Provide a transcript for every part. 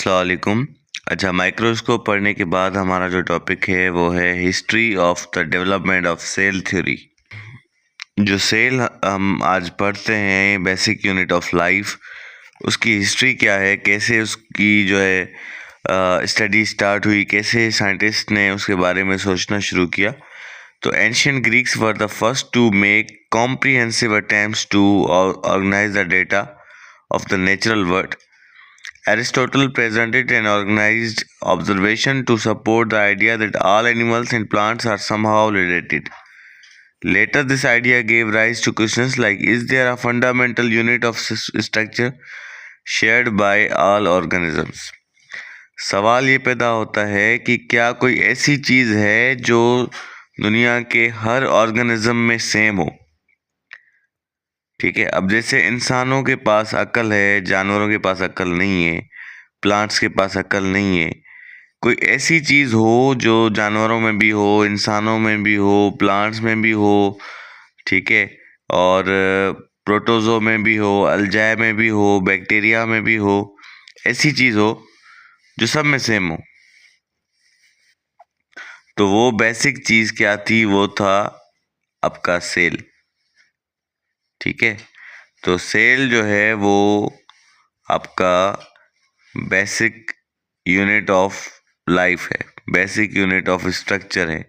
अस्सलाम वालेकुम। अच्छा, माइक्रोस्कोप पढ़ने के बाद हमारा जो टॉपिक है वो है history of the development of cell theory. जो सेल हम आज पढ़ते हैं, बेसिक यूनिट ऑफ लाइफ, उसकी हिस्ट्री क्या है, कैसे उसकी जो है स्टडी स्टार्ट हुई, कैसे साइंटिस्ट ने उसके बारे में सोचना शुरू किया। तो ancient Greeks were the first to make comprehensive attempts to organise the data of the natural world. Aristotle presented an organized observation to support the idea that all animals and plants are somehow related. Later, this idea gave rise to questions like, is there a fundamental unit of structure shared by all organisms? सवाल ये पैदा होता है कि क्या कोई ऐसी चीज़ है जो दुनिया के हर ऑर्गेनिज्म में सेम हो। ठीक है, अब जैसे इंसानों के पास अक्ल है, जानवरों के पास अक्ल नहीं है, प्लांट्स के पास अक्ल नहीं है, कोई ऐसी चीज़ हो जो जानवरों में भी हो, इंसानों में भी हो, प्लांट्स में भी हो, ठीक है, और प्रोटोजो में भी हो, अल्जाई में भी हो, बैक्टीरिया में भी हो, ऐसी चीज़ हो जो सब में सेम हो। तो वो बेसिक चीज़ क्या थी? वो था आपका सेल। ठीक है, तो सेल जो है वो आपका बेसिक यूनिट ऑफ लाइफ है, बेसिक यूनिट ऑफ स्ट्रक्चर है।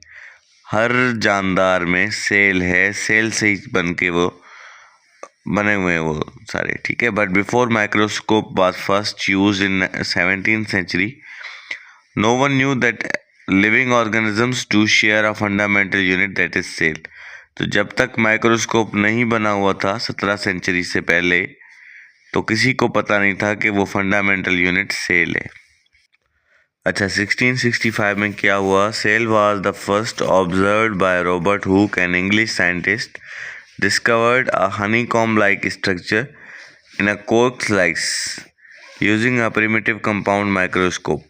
हर जानदार में सेल है, सेल से ही बन के वो बने हुए हैं वो सारे। ठीक है, but before microscope was first used in 17th century, no one knew that living organisms to share a fundamental unit that is cell. तो जब तक माइक्रोस्कोप नहीं बना हुआ था 17 सेंचुरी से पहले, तो किसी को पता नहीं था कि वो फंडामेंटल यूनिट सेल है। अच्छा, 1665 में क्या हुआ? Cell was the first observed by Robert Hooke, an English scientist, discovered a honeycomb like structure in a cork slice using a primitive compound microscope.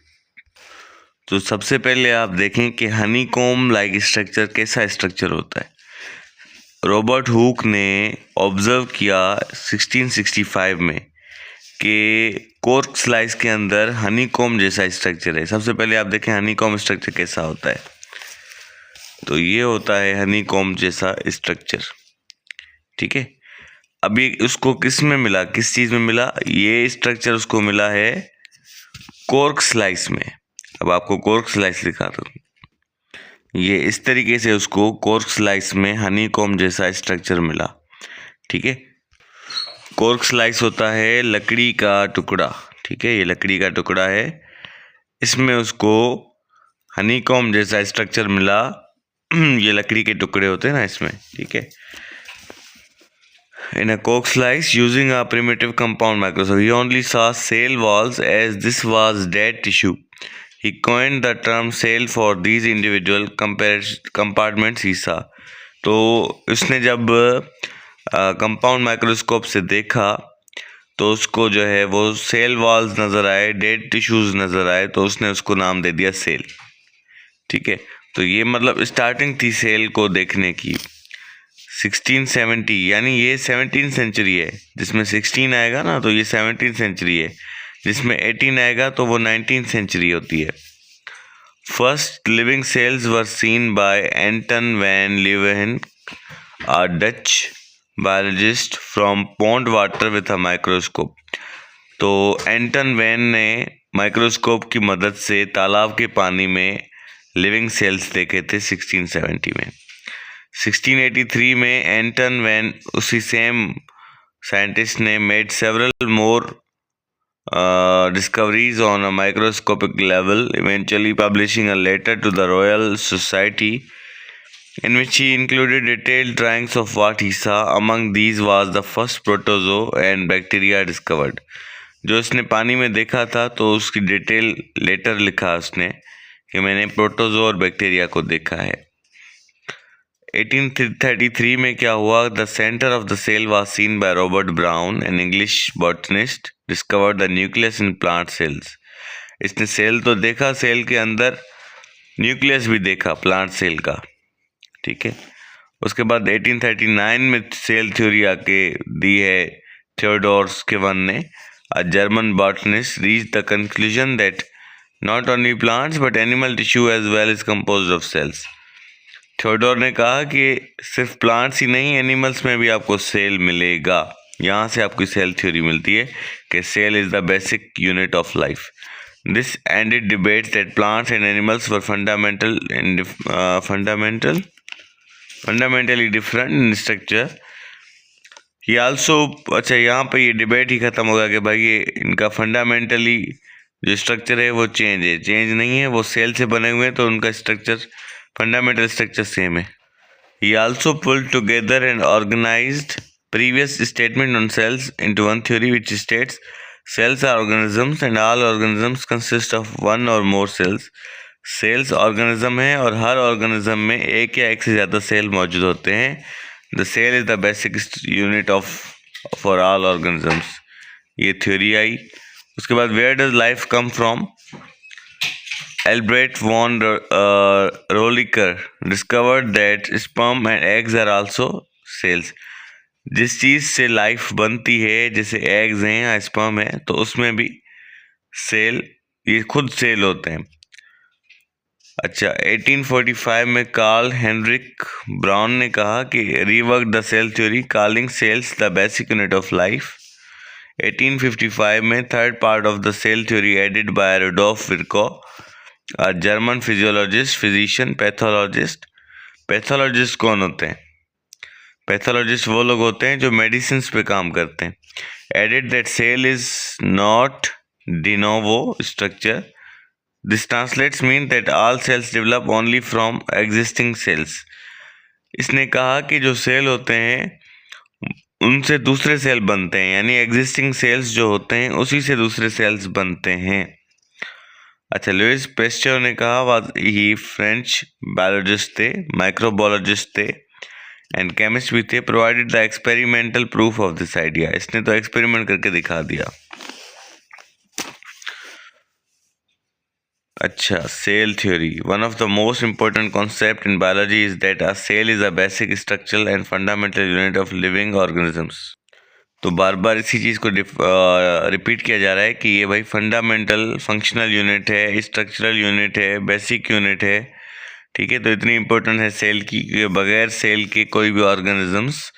तो सबसे पहले आप देखें कि हनीकॉम्ब लाइक स्ट्रक्चर कैसा स्ट्रक्चर होता है। रॉबर्ट हुक ने ऑब्जर्व किया 1665 में कि कॉर्क स्लाइस के अंदर हनीकॉम्ब जैसा स्ट्रक्चर है। सबसे पहले आप देखें हनीकॉम्ब स्ट्रक्चर कैसा होता है। तो ये होता है हनीकॉम्ब जैसा स्ट्रक्चर। ठीक है, अभी उसको किस में मिला, किस चीज़ में मिला? ये स्ट्रक्चर उसको मिला है कॉर्क स्लाइस में। अब आपको कॉर्क स्लाइस दिखा दूँ, ये इस तरीके से उसको कॉर्क स्लाइस में हनीकॉम्ब जैसा स्ट्रक्चर मिला। ठीक है, कॉर्क स्लाइस होता है लकड़ी का टुकड़ा। ठीक है, ये लकड़ी का टुकड़ा है, इसमें उसको हनीकॉम्ब जैसा स्ट्रक्चर मिला। ये लकड़ी के टुकड़े होते हैं ना इसमें। ठीक है, in a cork slice using a primitive compound microscope, he only saw cell walls as this was dead tissue. He coined the term cell for these individual compartments he saw. तो उसने जब कंपाउंड माइक्रोस्कोप से देखा तो उसको जो है वो सेल वॉल्स नज़र आए, डेड टिश्यूज नज़र आए, तो उसने उसको नाम दे दिया सेल। ठीक है, तो ये मतलब स्टार्टिंग थी सेल को देखने की 1670, यानी ये 17th सेंचुरी है। जिसमें 16 आएगा ना तो ये 17th सेंचुरी है, जिसमें 18 आएगा तो वो 19th सेंचुरी होती है। First living cells were seen by Anton van Leeuwenhoek, a Dutch biologist from pond water with a microscope. तो एंटन वैन ने माइक्रोस्कोप की मदद से तालाब के पानी में लिविंग सेल्स देखे थे 1670 में। 1683 में एंटन वैन, उसी सेम साइंटिस्ट ने made several more discoveries on a microscopic level, eventually publishing a letter to the Royal Society in which he included detailed drawings of what he saw. Among these was the first protozoa and bacteria discovered. जो उसने पानी में देखा था तो उसकी detail letter लिखा उसने कि मैंने प्रोटोजो और बैक्टीरिया को देखा है। 1833 में क्या हुआ? The centre of the cell was seen by Robert Brown, an English botanist, discovered the nucleus in plant cells. इसने सेल तो देखा, सेल के अंदर न्यूक्लियस भी देखा प्लांट सेल का। ठीक है, उसके बाद 1839 में सेल थ्योरी आके दी है थियोडोर स्किवन ने, A German botanist reached the conclusion that not only plants but animal tissue as well is composed of cells. Theodore ने कहा कि सिर्फ प्लांट्स ही नहीं, एनिमल्स में भी आपको सेल मिलेगा। यहाँ से आपकी सेल थ्योरी मिलती है कि cell is the basic unit of life. This ended debates that plants and animals were fundamentally different in structure. ये आल्सो, अच्छा यहाँ पे ये डिबेट ही ख़त्म होगा कि भाई ये इनका फंडामेंटली जो स्ट्रक्चर है वो चेंज नहीं है, वो सेल से बने हुए हैं तो उनका स्ट्रक्चर, फंडामेंटल स्ट्रक्चर सेम है। He also pulled together and organized previous statement on cells into one theory which states cells are organisms and all organisms consist of one or more cells. Cells organism है और हर organism में एक या एक से ज़्यादा cell मौजूद होते हैं। The cell is the basic unit for all organisms. ये थ्योरी आई। उसके बाद where does life come from? Albert von Rolliker discovered that sperm and eggs are also cells. जिस चीज़ से लाइफ बनती है, जैसे एग्स हैं या स्पर्म है, तो उसमें भी सेल, ये खुद सेल होते हैं। अच्छा, 1845 में कार्ल हेनरिक ब्राउन ने कहा कि rework the cell theory, calling cells the basic unit of life. 1855 में third part of the cell theory added by Rudolf Virchow, German physiologist, physician, pathologist. Pathologist कौन होते हैं? पैथोलॉजिस्ट वो लोग होते हैं जो मेडिसिन पे काम करते हैं। Added that cell is not de novo structure. This translates mean that all cells develop only from existing cells. इसने कहा कि जो सेल होते हैं उनसे दूसरे सेल बनते हैं, यानी एग्जिस्टिंग सेल्स जो होते हैं उसी से दूसरे सेल्स बनते हैं। अच्छा, लुइस पेस्चर ने कहा, वाज ही फ्रेंच बायोलॉजिस्ट थे, माइक्रोबायोलॉजिस्ट थे एंड केमिस्ट भी थे। Provided the experimental proof of this idea. इसने तो एक्सपेरिमेंट करके दिखा दिया। अच्छा, cell theory. One of the most important concept in biology is that a cell is a basic structural and fundamental unit of living organisms. तो बार बार इसी चीज़ को रिपीट किया जा रहा है कि ये भाई फंडामेंटल फंक्शनल यूनिट है, स्ट्रक्चरल यूनिट है, बेसिक यूनिट है। ठीक है, तो इतनी इंपॉर्टेंट है सेल की कि बगैर सेल के कोई भी ऑर्गेनिजम्स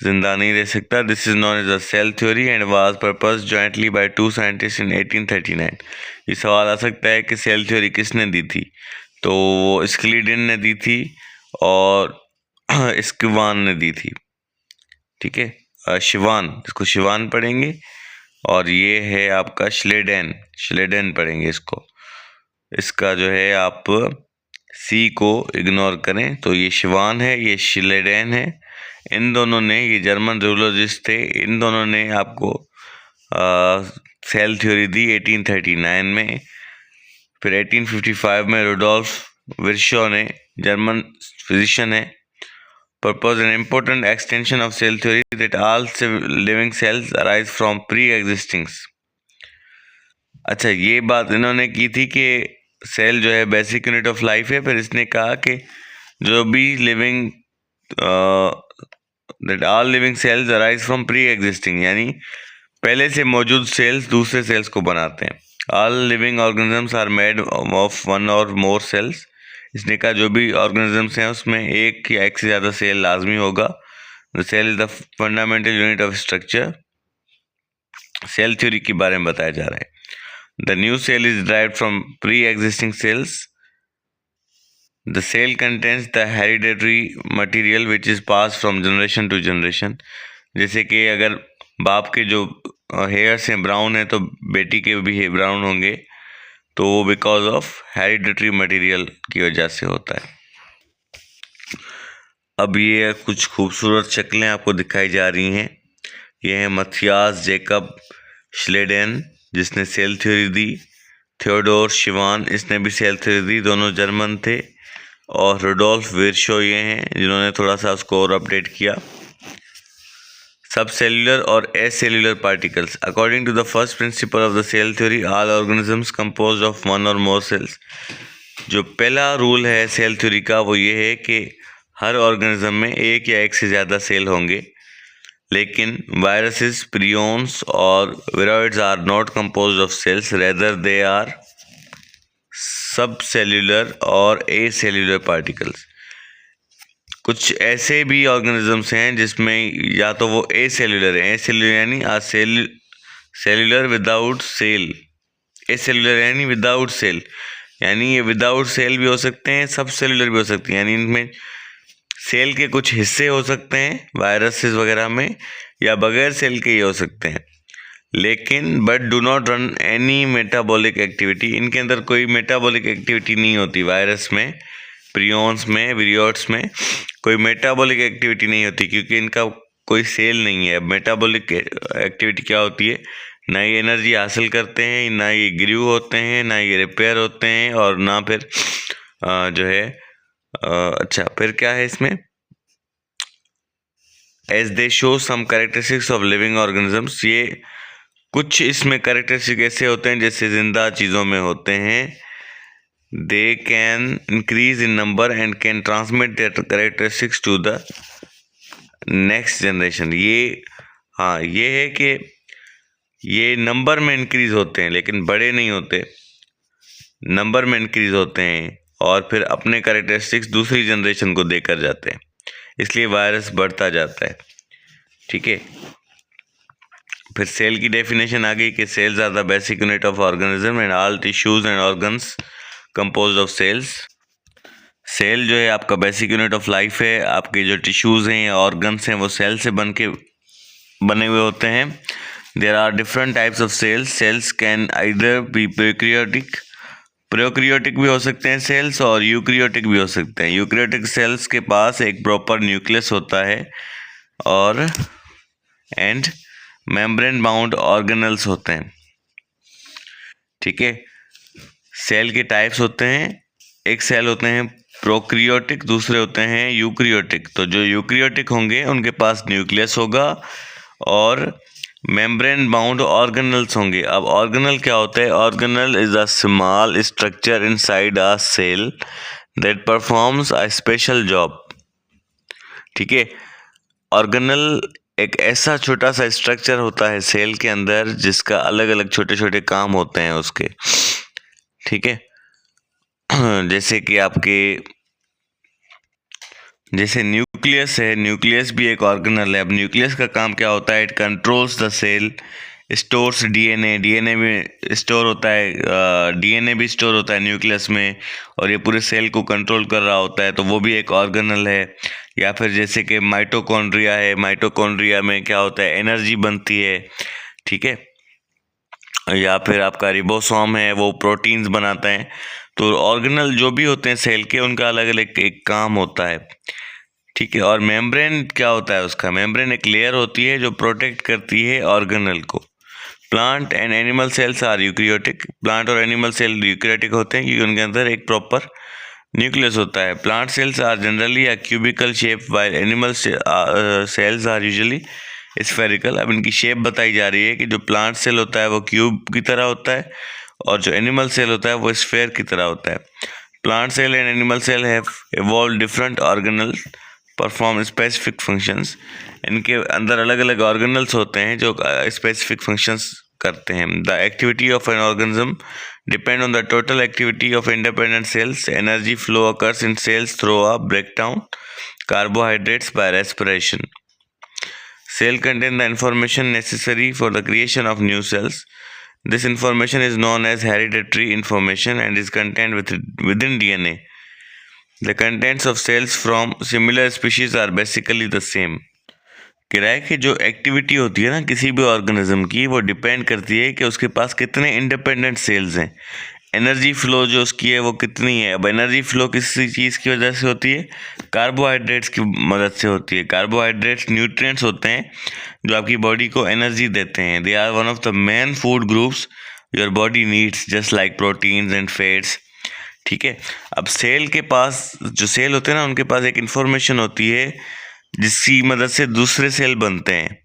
जिंदा नहीं रह सकता। This is known as a cell theory and was proposed jointly by two scientist in 1839। ये सवाल आ सकता है कि सेल थ्योरी किसने दी थी? तो वो स्क्लीडन ने दी थी और स्किवान ने दी थी। ठीक है, शिवान, इसको शिवान पढ़ेंगे, और ये है आपका श्लेडेन पढ़ेंगे इसको। इसका जो है आप सी को इग्नोर करें, तो ये शिवान है, ये श्लेडेन है। इन दोनों ने, ये जर्मन जूलॉजिस्ट थे, इन दोनों ने आपको सेल थ्योरी दी 1839 में। फिर 1855 में रुडोल्फ विर्शो ने, जर्मन फिजिशियन है, proposed an important extension of cell theory that all living cells arise from pre-existings। अच्छा, ये बात इन्होंने की थी कि सेल जो है बेसिक यूनिट ऑफ लाइफ है। फिर इसने कहा कि जो भी living that all living cells arise from pre existing, यानी पहले से मौजूद सेल्स दूसरे सेल्स को बनाते हैं। All living organisms are made of one और मोर सेल्स। इसने कहा जो भी ऑर्गेनिजम्स हैं उसमें एक या एक से ज़्यादा सेल लाजमी होगा। The cell is the fundamental unit of structure. Cell theory के बारे में बताया जा रहा है। The new cell is derived from pre existing cells. The cell contains the hereditary material which is pass from generation to generation. जैसे कि अगर बाप के जो हेयर्स हैं ब्राउन है तो बेटी के भी ब्राउन होंगे, तो वो बिकॉज ऑफ हेरिडेटरी मटेरियल की वजह से होता है। अब ये कुछ खूबसूरत शक्लें आपको दिखाई जा रही हैं। ये है मथियास जैकब श्लेडेन, जिसने सेल थ्योरी दी। थियोडोर शिवान, इसने भी सेल थ्योरी दी, दोनों जर्मन थे। और रुडोल्फ विर्शो ये हैं जिन्होंने थोड़ा सा उसको और अपडेट किया। सब सेल्यूलर और acellular particles. According to the first principle of the cell theory, all organisms composed of one और मोर सेल्स। जो पहला रूल है सेल थ्योरी का वो ये है कि हर ऑर्गेनिज्म में एक या एक से ज़्यादा सेल होंगे। लेकिन वायरसेस, प्रियॉन्स और viroids are not composed of cells, rather they are सब cellular or A cellular particles. कुछ ऐसे भी ऑर्गेनिजम्स हैं जिसमें या तो वो ए सेल्यूलर है, ए सेल्यूलर यानी सेल्यूलर विदाउट सेल, ए सेल्यूलर यानी विदाउट सेल, यानी ये विदाउट सेल भी हो सकते हैं, सब सेल्यूलर भी हो सकते हैं, यानी इनमें सेल के कुछ हिस्से हो सकते हैं वायरसेस वगैरह में, या बगैर सेल के ही हो सकते हैं। लेकिन but do not run any metabolic activity, इनके अंदर कोई मेटाबॉलिक एक्टिविटी नहीं होती। वायरस में, प्रियॉन्स में, विरियोट्स में कोई मेटाबॉलिक एक्टिविटी नहीं होती, क्योंकि इनका कोई सेल नहीं है। मेटाबॉलिक एक्टिविटी क्या होती है? ना ये एनर्जी हासिल करते हैं, ना ये ग्रू होते हैं, ना ये रिपेयर होते हैं, और ना फिर जो है अच्छा फिर क्या है इसमें, as they show some characteristics of living organisms, ये कुछ इसमें कैरेक्टरिस्टिक ऐसे होते हैं जैसे जिंदा चीज़ों में होते हैं। They can increase in number and can transmit their characteristics to the next generation. ये हाँ, ये है कि ये नंबर में इंक्रीज होते हैं लेकिन बड़े नहीं होते, नंबर में इंक्रीज होते हैं और फिर अपने कैरेक्टरिस्टिक्स दूसरी जनरेशन को देकर जाते हैं, इसलिए वायरस बढ़ता जाता है। ठीक है, फिर सेल की डेफिनेशन आ गई कि cells are the basic unit of organism and all tissues and organs composed of cells. Cell जो है आपका बेसिक यूनिट ऑफ लाइफ है। आपके जो टिश्यूज हैं या ऑर्गन्स हैं वो सेल से बने हुए होते हैं। There are different types of cells. Cells can either be prokaryotic भी हो सकते हैं सेल्स, और यूक्रियोटिक भी हो सकते हैं। यूक्रियोटिक सेल्स के पास एक प्रॉपर न्यूक्लियस होता है और एंड मेम्ब्रेन बाउंड ऑर्गेनल्स होते हैं। ठीक है, सेल के टाइप्स होते हैं, एक सेल होते हैं प्रोक्रियोटिक, दूसरे होते हैं यूक्रियोटिक। तो जो यूक्रियोटिक होंगे उनके पास न्यूक्लियस होगा और मेम्ब्रेन बाउंड ऑर्गेनल्स होंगे। अब ऑर्गेनल क्या होता है? Organelle is a small structure inside a cell that performs a special job. ठीक है, ऑर्गेनल एक ऐसा छोटा सा स्ट्रक्चर होता है सेल के अंदर जिसका अलग अलग छोटे छोटे काम होते हैं उसके। ठीक है, जैसे कि आपके जैसे न्यूक्लियस है, न्यूक्लियस भी एक ऑर्गेनल है। अब न्यूक्लियस का काम क्या होता है? It controls the cell, stores DNA, DNA भी स्टोर होता है, डीएनए भी स्टोर होता है न्यूक्लियस में, और ये पूरे सेल को कंट्रोल कर रहा होता है, तो वो भी एक ऑर्गेनल है। या फिर जैसे कि माइटोकॉन्ड्रिया है, माइटोकॉन्ड्रिया में क्या होता है? एनर्जी बनती है। ठीक है, या फिर आपका रिबोसोम है, वो प्रोटीन्स बनाता है। तो ऑर्गेनल जो भी होते हैं सेल के, उनका अलग अलग एक काम होता है। ठीक है, और मेम्ब्रेन क्या होता है उसका? मेम्ब्रेन एक लेयर होती है जो प्रोटेक्ट करती है ऑर्गेनल को। Plant and animal cells are eukaryotic. Plant और एनिमल सेल यूक्रियोटिक होते हैं क्योंकि उनके अंदर एक प्रॉपर न्यूक्लियस होता है। Plant cells are generally a cubical shape while animal cells are usually spherical. अब इनकी शेप बताई जा रही है कि जो प्लांट सेल होता है वो क्यूब की तरह होता है, और जो एनिमल सेल होता है वो स्फेयर की तरह होता है। Plant cell and animal cell have evolve different organelles perform specific functions. इनके अंदर अलग अलग ऑर्गेनल्स होते हैं जो स्पेसिफिक फंक्शंस करते हैं। The activity of an organism depend on the total activity of independent cells. Energy flow occurs in cells through a breakdown carbohydrates by respiration. Cell contain the information necessary for the creation of new cells. This information is known as hereditary information and is contained within DNA. The contents of cells from similar species are basically the same. किराए की जो activity होती है ना किसी भी organism की, वो डिपेंड करती है कि उसके पास कितने इंडिपेंडेंट सेल्स हैं। एनर्जी फ्लो जो उसकी है वो कितनी है। अब एनर्जी फ्लो किसी चीज़ की वजह से होती है? कार्बोहाइड्रेट्स की मदद से होती है। कार्बोहाइड्रेट्स न्यूट्रिएंट्स होते हैं जो आपकी बॉडी को एनर्जी देते हैं। They are one of the main food groups your body needs just like proteins and fats. ठीक है, अब सेल के पास जो सेल होते हैं ना, उनके पास एक इंफॉर्मेशन होती है जिसकी मदद से दूसरे सेल बनते हैं।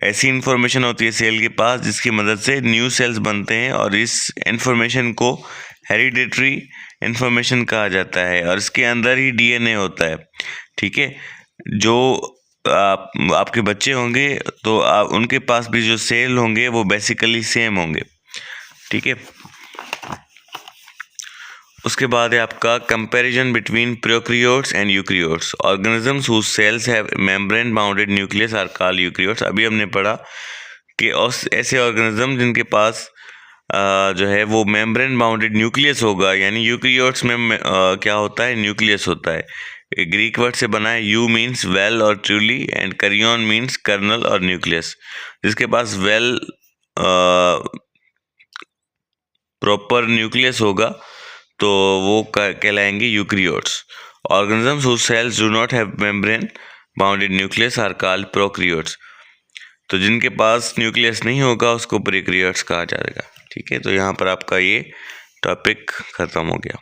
ऐसी इंफॉर्मेशन होती है सेल के पास जिसकी मदद से न्यू सेल्स बनते हैं, और इस इंफॉर्मेशन को हेरिडिटरी इंफॉर्मेशन कहा जाता है, और इसके अंदर ही डीएनए होता है। ठीक है, जो आपके बच्चे होंगे तो उनके पास भी जो सेल होंगे वो बेसिकली सेम होंगे, ठीक है। उसके बाद है आपका comparison between prokaryotes and eukaryotes. Organisms whose cells have membrane bounded nucleus are called eukaryotes. अभी हमने पढ़ा कि ऐसे ऑर्गेनिज्म जिनके पास जो है वो मेम्ब्रेन बाउंडेड न्यूक्लियस होगा, यानी यूकैरियोट्स में क्या होता है, न्यूक्लियस होता है। ग्रीक वर्ड से बना है, यू मीन्स वेल और truly and karyon means kernel और न्यूक्लियस। जिसके पास वेल प्रॉपर न्यूक्लियस होगा तो वो कहलाएंगे eukaryotes. Organisms whose cells do not have membrane bounded nucleus are called prokaryotes. तो जिनके पास न्यूक्लियस नहीं होगा उसको प्रोकैरियोट्स कहा जाएगा, ठीक है। तो यहाँ पर आपका ये टॉपिक खत्म हो गया।